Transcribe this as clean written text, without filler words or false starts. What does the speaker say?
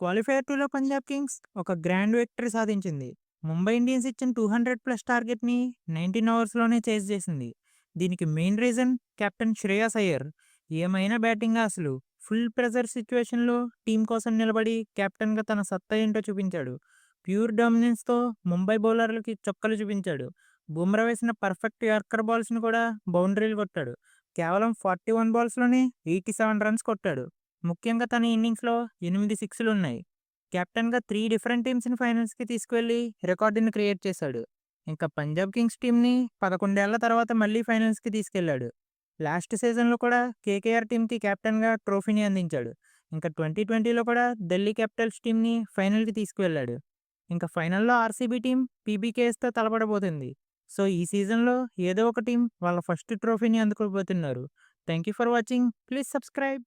Qualifier 2లో Punjab Kings ఒక grand victory సాధించింది. ముంబై ఇండియన్స్ ఇచ్చిన 200+ టార్గెట్‌ని 19 ఓవర్స్‌లోనే చేజ్ చేసింది. దీనికి main reason captain Shreyas Iyer. ఏమైనా బ్యాటింగా అసలు. ఫుల్ ప్రెజర్ సిట్యుయేషన్‌లో టీం కోసం నిలబడి కెప్టెన్‌గా తన సత్తా ఏంటో చూపించాడు. ప్యూర్ డామినెన్స్‌తో ముంబై బౌలర్లకి చుక్కలు చూపించాడు. బుమ్రా వేసిన పర్ఫెక్ట్ యార్కర్ బాల్స్‌ని కూడా బౌండరీలు కొట్టాడు. కేవలం 41 బాల్స్‌లోనే 87 రన్స్ కొట్టాడు. ముఖ్యంగా తన ఇన్నింగ్స్‌లో 8 సిక్స్‌లున్నాయి. కెప్టెన్‌గా 3 డిఫరెంట్ టీమ్స్‌ని ఫైనల్స్‌కి తీసుకువెళ్ళి రికార్డుని క్రియేట్ చేశాడు. ఇంకా పంజాబ్ కింగ్స్ టీమ్‌ని 11 ఏళ్ల తర్వాత మళ్ళీ ఫైనల్స్‌కి తీసుకెళ్లాడు. లాస్ట్ సీజన్‌లో కూడా కేకేఆర్ టీమ్‌కి కెప్టెన్‌గా ట్రోఫీని అందించాడు. ఇంకా 2020లో కూడా ఢిల్లీ క్యాపిటల్స్ టీమ్‌ని ఫైనల్‌కి తీసుకువెళ్ళాడు. ఇంకా ఫైనల్‌లో ఆర్‌సీబీ టీమ్ పీబీకేఎస్‌తో తలపడబోతుంది. సో, ఈ సీజన్‌లో ఏదో ఒక టీమ్ వాళ్ళ ఫస్ట్ ట్రోఫీని అందుకోబోతున్నారు. Thank you for watching. Please subscribe.